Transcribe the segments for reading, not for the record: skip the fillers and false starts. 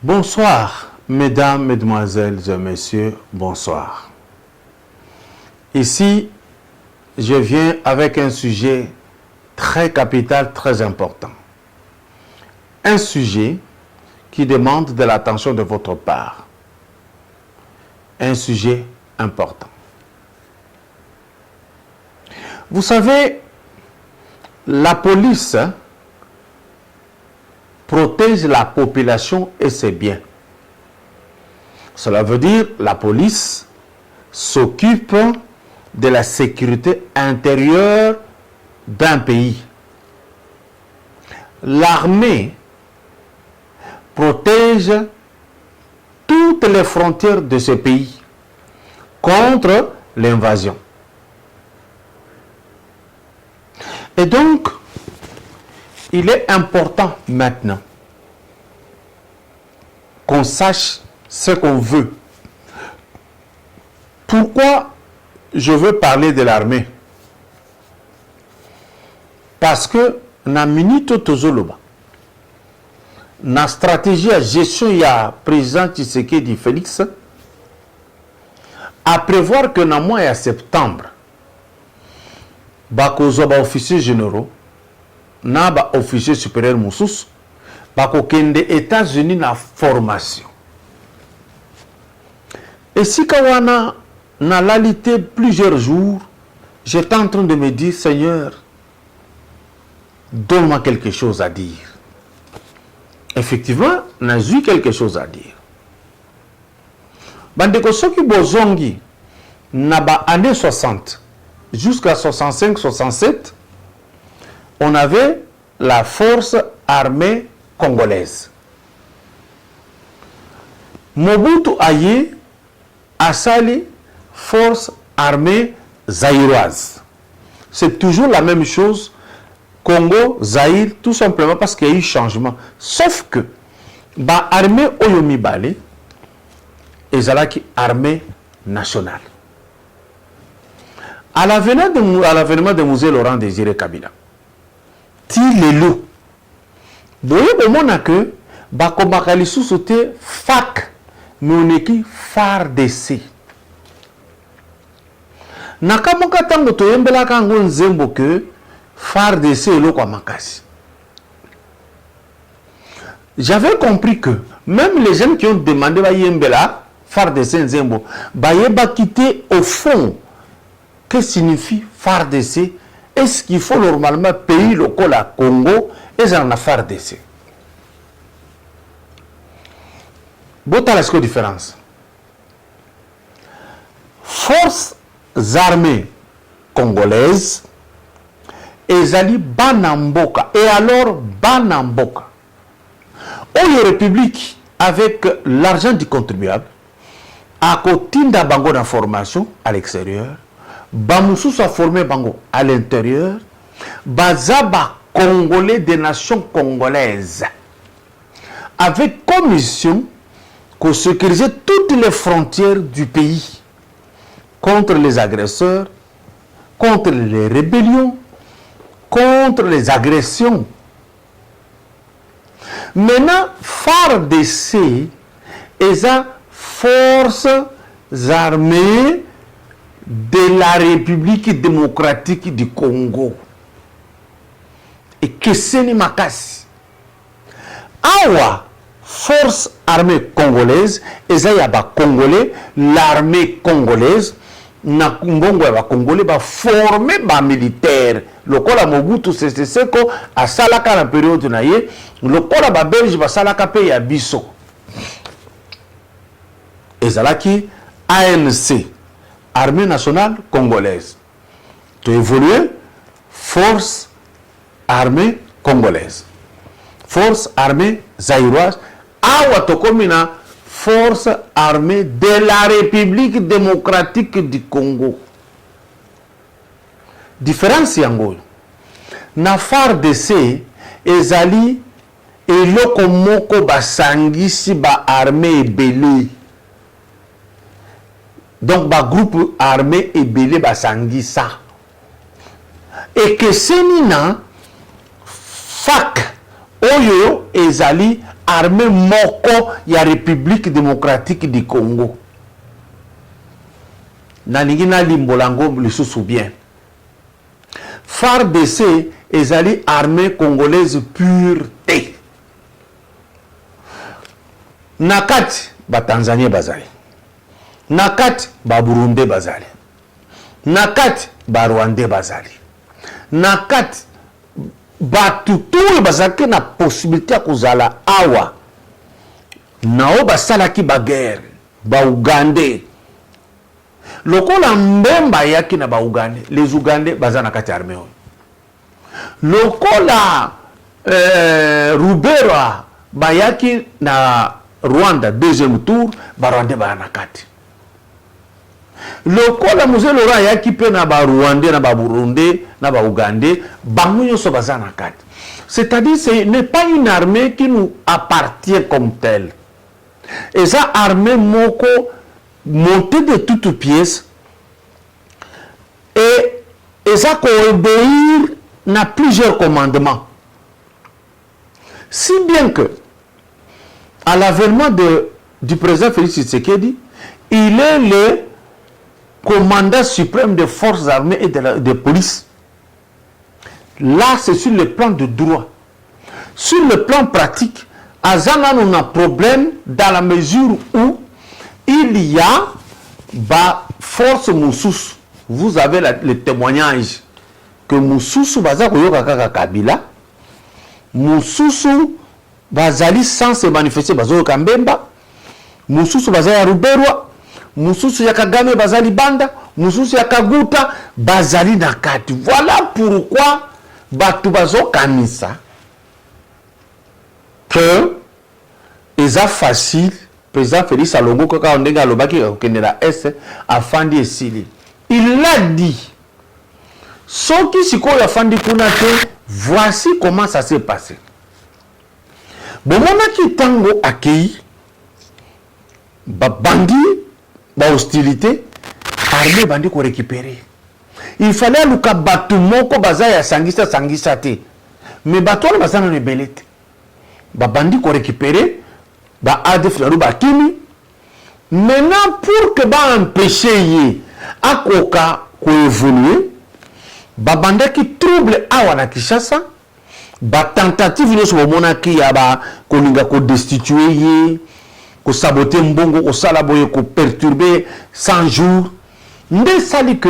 Bonsoir, mesdames, mesdemoiselles et messieurs, bonsoir. Ici, je viens avec un sujet très capital, très important. Un sujet qui demande de l'attention de votre part. Un sujet important. Vous savez, la police protège la population et ses biens. Cela veut dire que la police s'occupe de la sécurité intérieure d'un pays. L'armée protège toutes les frontières de ce pays contre l'invasion. Et donc, il est important maintenant qu'on sache ce qu'on veut. Pourquoi je veux parler de l'armée? Parce que na minute tozoloba, na stratégie à gestion il y a président Tshisekedi Félix à prévoir que na mois de septembre, bakozoba officiers généraux na ba officier supérieur mosusu bakokende États-Unis na formation. Et si kawana na lalité plusieurs jours, j'étais en train de me dire, Seigneur, donne-moi quelque chose à dire. Effectivement, j'ai eu quelque chose à dire. Bandeko soki bozongi na ba années 60 jusqu'à 65-67, on avait la force armée congolaise. Mobutu Aye a sali force armée zaïroise. C'est toujours la même chose, Congo, Zaïre, tout simplement parce qu'il y a eu changement. Sauf que, ba armée Oyomi Bale, ezalaki armée nationale. À l'avènement de Musée Laurent Désiré Kabila, ti lelo boye bomona que bakomaka lisusu te FAC moneki FARDC nakamoka tango toyembelaka ngo nzembo que FARDC eloko ya makasi. J'avais compris que même les jeunes qui ont demandé bayembela FARDC nzembo bayeba quitter au fond que signifie FARDC. Est-ce qu'il faut normalement payer le col à Congo et en affaire d'essai? Bota la différence. Forces armées congolaises et ali Banamboka. Et alors Banamboka. Oyo République avec l'argent du contribuable à côté d'un bango d'information à l'extérieur. Bamoussous a formé Bango à l'intérieur, Bazaba Congolais des nations congolaises, avec comme mission de sécuriser toutes les frontières du pays contre les agresseurs, contre les rébellions, contre les agressions. Maintenant, FARDC est la force armée de la République démocratique du Congo. Et que c'est makasi. Awa, force armée congolaise, et ça y a ba congolais, l'armée congolaise, na kumbongo ya ba congolais ba formé ba militaire lokola Mobutu Sese Seko asalaka na période na ye, lokola ba Belge basalaka pe ya biso. Ezalaki ANC, Armée nationale congolaise. Tu évolué, Force armée congolaise. Force armée zaïroise. Awa tokomina Force armée de la République démocratique du Congo. Différence yango. Na FARDC ezali eloko moko basangisi ba armée ebele. Donc ba groupe armé ebele basangisa. Et que senina FAC oyo ezali armée moko ya République démocratique du Congo. Nalingi na limbolango lisusu bien. FARDC ezali armée congolaise pure te. Nakati ba Tanzanie bazali. Nakati ba Burundi bazali. Nakati ba Rwanda bazali. Nakati batu tout bazaki na possibilité ya kozala awa. Nao basalaki ba guerre, ba Ugandais. Lokola mbemba yaki na ba Ugandais, les Ugandais bazana kati armée. Lokola Rubera bayaki na Rwanda deuxième tour, ba Rwanda bazana kati. Lokola Mzee Laurent yaki pe na ba Rwanda na ba Burundi na ba Ugandais, bango nyonso bazana kati. C'est-à-dire ce n'est pas une armée qui nous appartient comme telle. Et ça armée moko montée de toutes pièces et ça obéir n'a plusieurs commandements. Si bien que à l'avènement du président Félix Tshisekedi, il est le commandant suprême des forces armées et de police. Là, c'est sur le plan de droit. Sur le plan pratique, Azana, on a un problème dans la mesure où il y a force Moussous. Vous avez le témoignage que Moussous baza koyoka kaka Kabila. Moussous bazali sans se manifester bazo Kambemba. Moussous bazali Ruberwa. Moussous ya Kagame bazali Banda. Moussous ya Kaguta bazali Nakati. Voilà pourquoi batu bazo kanisa que eza facile président Félix Salongo kaka ondenga lobaki okendela S afandi esili. Il l'a dit. Soki sikoyo afandi kuna te, voici comment ça s'est passé. Bomona ki tango akei ba bandi ba hostilité armée bandi ko récupérer. Il fallait luka batu moko baza ya sangisa te. Mais batu na bazana ne belete. Ba bandi ko récupérer ba ADF na ba kimi. Maintenant pour que ba empêcher ye akoka ko évoluer, ba banda ki trouble awa na Kinshasa, ba tentative nyonso bomona ki ya ba kolinga ko destituer ye, ko saboter mbongo, ko sala boye, ko perturber 100 jours. Nde sali que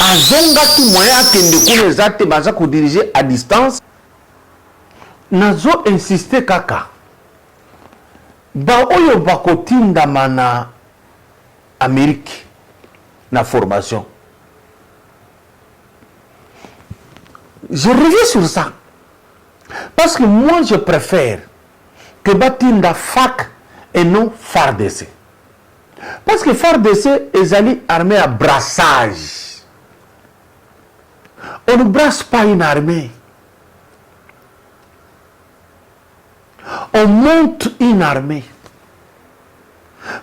azonga ki moyen akende kuna ezate baza ko diriger à distance. Nazo insister kaka. Ba oyo bakotinda mana Amérique na formation. Je reviens sur ça. Parce que moi je préfère que batinda FAC et non FARDC. Parce que FARDC est allé armé à brassage. On ne brasse pas une armée. On monte une armée.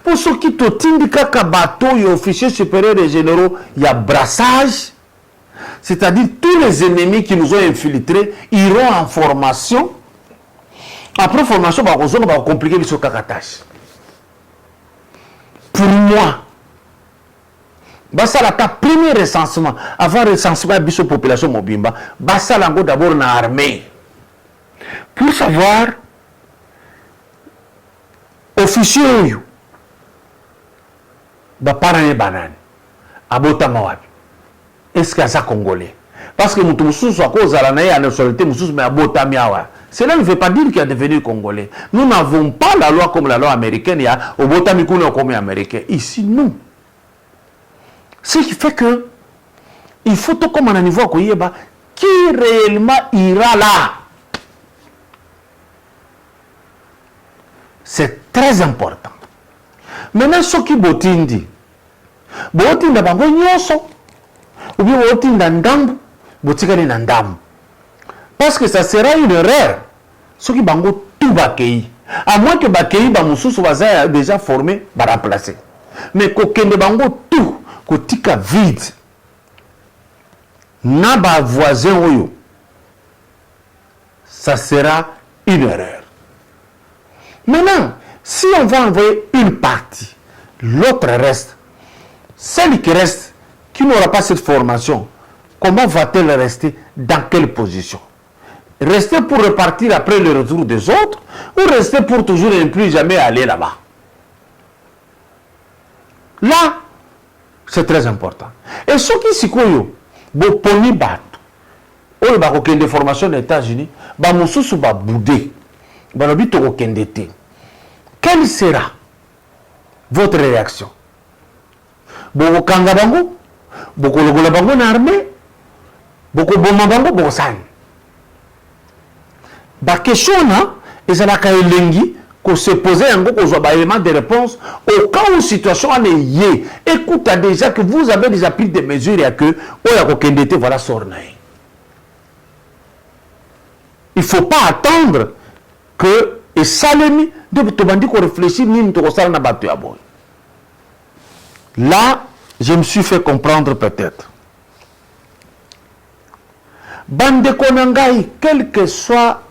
Pour ceux qui te tindent kaka bateau et officiers supérieurs et généraux, il y a brassage. C'est-à-dire tous les ennemis qui nous ont infiltrés iront en formation. Après formation, on va compliquer les tâches. Pour moi, basa la premier recensement, avant recensement de la population mobimba, basa lango d'abord na armée. Pour savoir officier ba parane banane abota mawabi. Est-ce que ça congolais? Parce que Moutoussous, à cause de la nationalité, mais à Botamiawa. Cela ne veut pas dire qu'il est devenu Congolais. Nous n'avons pas la loi comme la loi américaine. Il y a au Botamikouna comme américain. Ici, nous. Ce qui fait que il faut tout comme on a niveau à Koyeba qui réellement ira là. C'est très important. Maintenant, ce qui botindi, botinda bango nyoso, ou bien botinda ndambu, botikali na ndambu. Parce que ça sera une erreur. Ce qui bango tout bakei. À moins que bakei ba mususu baza déjà formé, ba remplacer. Mais kokende bango tout, kotika vide. Na ba voisin oyo. Ça sera une erreur. Maintenant, si on va envoyer une partie, l'autre reste. Celle qui reste, qui n'aura pas cette formation, comment va-t-elle rester? Dans quelle position? Rester pour repartir après le retour des autres ou rester pour toujours et ne plus jamais aller là-bas? Là, c'est très important. Et ceux qui s'y connaissent, bon, poni bat, ou ba kokende formation des États-Unis, ba mususu ba boudé, ba lobi to kokende te. Quelle sera votre réaction? Boko kanga bango, boko logola bango na armée, boko boma bango, boko sani. Ba question na, ezalaka elengi, qu'on se posait un élément de réponse au cas où situation en est yé. Écoute déjà que vous avez déjà pris des mesures et que voilà sornaï. Il ne faut pas attendre que et salemi de tobandi qu'on réfléchit ni to na batu ya boy. Là, je me suis fait comprendre peut-être. Bande konangai, quelle que soit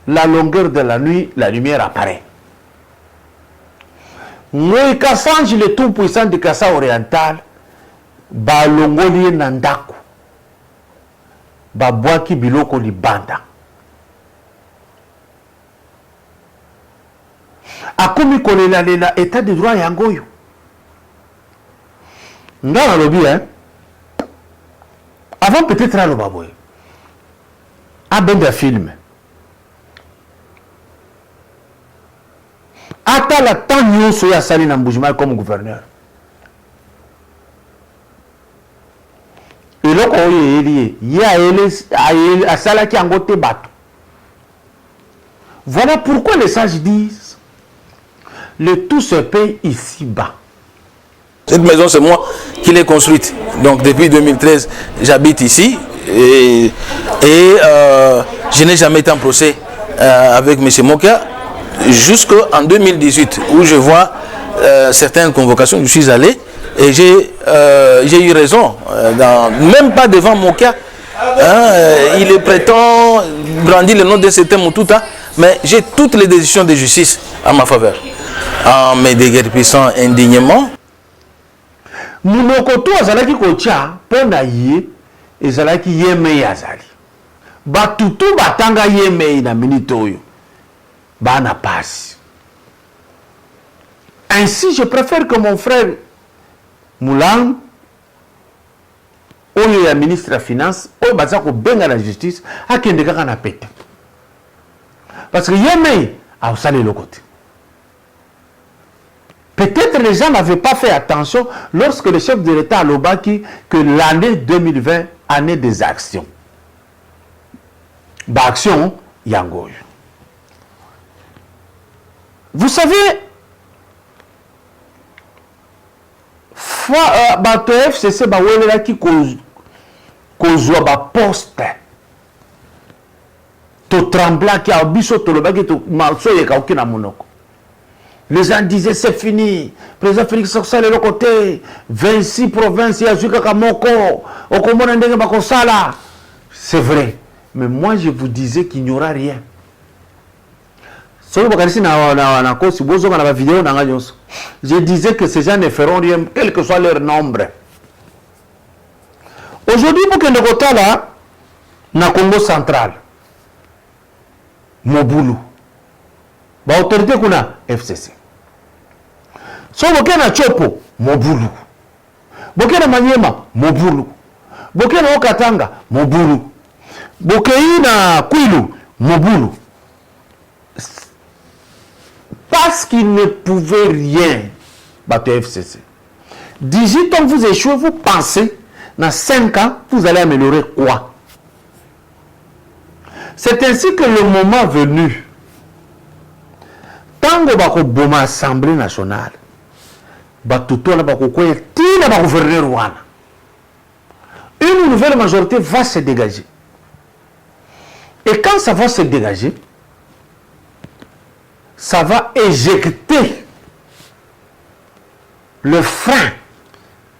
la longueur de la nuit, la lumière apparaît. Moi, Kassange, le tout puissant de Kassa oriental, ba longoli nandaku, ba boaki biloko li banda. Akomi kolela lela état de droit yangoyo. Ndana lobi, hein? Avant peut-être à l'obaboy. A ben de film. Ata la temps nyonso ya sali na Mbujima comme gouverneur. Et loko oye elie, ya ele asala ki angote bato. Voilà pourquoi les sages disent le tout se paye ici-bas. Cette maison, c'est moi qui l'ai construite. Donc depuis 2013, j'habite ici et je n'ai jamais été en procès avec M. Moka. Jusqu'en 2018 où je vois certaines convocations, je suis allé et j'ai eu raison, même pas devant Moka, il est prétend brandir le nom de cet homme tout, mais j'ai toutes les décisions de justice à ma faveur, en me déguerpissant indignement. Munokoto azalaki kocha pona yé ezalaki yeme yazali. Batutu batanga yeme na minute oyo. Bana passe. Ainsi, je préfère que mon frère Moulang, ou le ministre de la Finance, ou Bazako Benga la justice, a qui n'a pas pété. Parce que Yémen a salé le côté. Peut-être les gens n'avaient pas fait attention lorsque le chef de l'État a l'Obaki que l'année 2020, année des actions. Bah, action, Yangoy. Vous savez, bato FCC bawelela ki kozwa ba poste to trembla ki abiso to lobaki to malso yeka okina monoko. Les gens disaient c'est fini. Président Félix Soksa le côté 26 provinces ya zuka kamoko okomona ndenge bakosala. C'est vrai, mais moi je vous disais qu'il n'y aura rien. Je disais que ces gens ne feront rien, quel que soit leur nombre. Aujourd'hui, pour que nous votions là, dans le Congo central, Moboulou, l'autorité qu'on a, FCC. Si vous avez un Chopo, Moboulou. Si vous avez un Maniema, Moboulou. Boké na Okatanga, Mobulu. Boké na Kwilu, Mobulu. Parce qu'il ne pouvait rien battre FCC. 18 ans vous échouez, vous pensez, dans 5 ans, vous allez améliorer quoi? C'est ainsi que le moment venu, tant que vous avez une assemblée nationale, une nouvelle majorité va se dégager. Et quand ça va se dégager, ça va éjecter le frein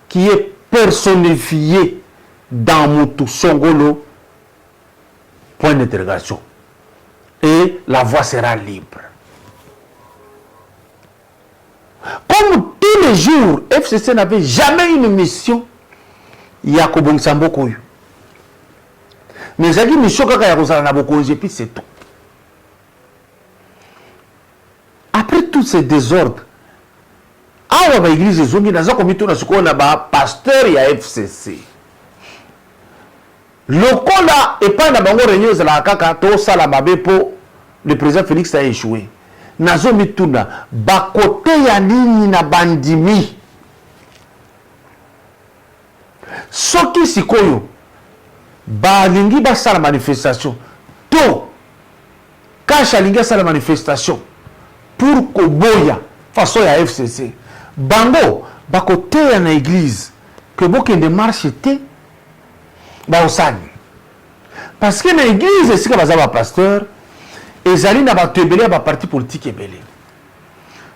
qui est personnifié dans Moutou Songolo, point d'interrogation. Et la voie sera libre. Comme tous les jours, FCC n'avait jamais une mission, Yakobo Nsambokoyu. Mais j'ai dit, mission Kaka Yakobo Nabokoyu, et puis c'est tout. Après tous ces désordres, awa ba église zongi naza komito na siko na ba pasteur ya FCC. Lokola epa na bango réunion za la kaka to sala mabe po le président Félix a échoué. Nazo mituna ba côté ya nini na bandimi. Soki sikoyo ba lingi ba sala manifestation. To kasha lingi sala manifestation pour koboya façon ya FCC. Bango, ba côté na église, que beaucoup de marche était, ba osani. Parce que na église, c'est que ba pasteur, et zali na ba tebele ba parti politique ebele.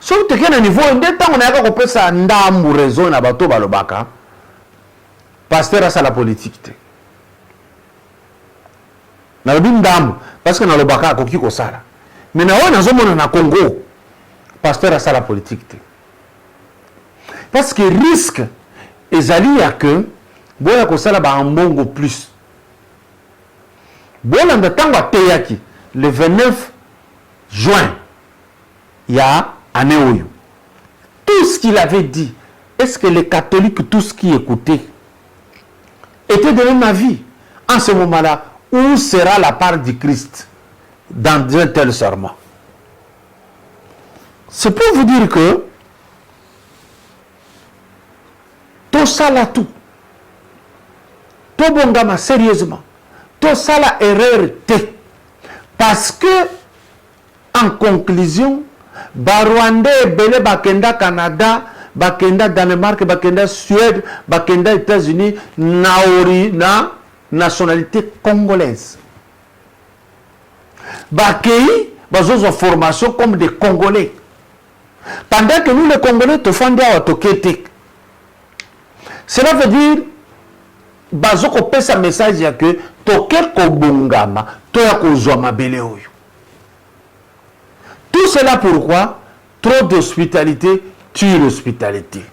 Sauf que na niveau de temps on a ka kopesa ndambu raison na bato balobaka. Pasteur a la politique te. Na lobi ndambu parce que na lobaka ko kiko sala. Mais na ona zomona na Congo, pasteur a la politique te. Parce que risque ezali ya que boya ko sala ba mbongo plus. Bola ndatangwa teyaki le 29 juin il y a année oyo. Tout ce qu'il avait dit, est-ce que les catholiques tous qui écoutaient étaient de même avis en ce moment-là? Où sera la part du Christ dans un tel serment? C'est pour vous dire que tout ça là tout. Tout bongama sérieusement. Tout ça là erreur té. Parce que en conclusion, Rwandais, Belé, Bakenda, Canada, Bakenda, Danemark, Bakenda, Suède, Bakenda, États-Unis, na nationalité congolaise. Bakei, bazo formation comme des Congolais. Pendant que nous les Congolais te font des autokétés. Cela veut dire bazo ko pesa message ya que toke ko bongama to ya ko zwa mabele oyo. Tout cela pourquoi? Trop d'hospitalité tue l'hospitalité.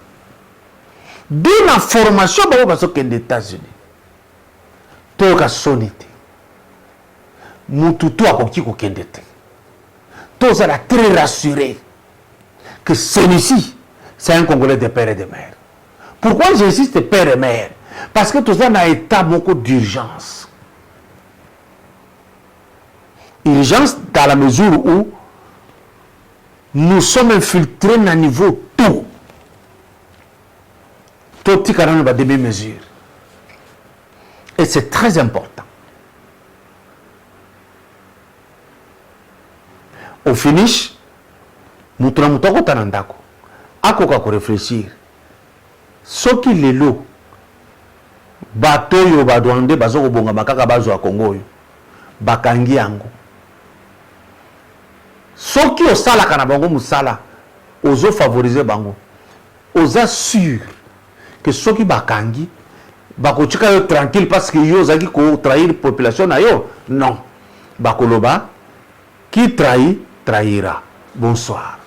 D'où la formation bazo des États-Unis. To ka sonité. Mututu akoki ko kende te. To ça la très rassuré que celui-ci c'est un Congolais de père et de mère. Pourquoi j'insiste père et mère? Parce que tout ça n'a état beaucoup d'urgence. Urgence dans la mesure où nous sommes infiltrés à niveau tout. Tout ce qui va des mesures. Et c'est très important. Au finish, nous devons réfléchir. Ce qui est l'eau, bateau yo badouande bazo bonga makaka bazo a Congo yo bakangi yango. Ce qui au sala kana bango musala, ozo favoriser bango. Oza sûr que ce qui bakangi bakochika yo tranquille parce que yo zaki ko trahir population na yo. Non. Bakoloba qui trahit trahira. Bonsoir.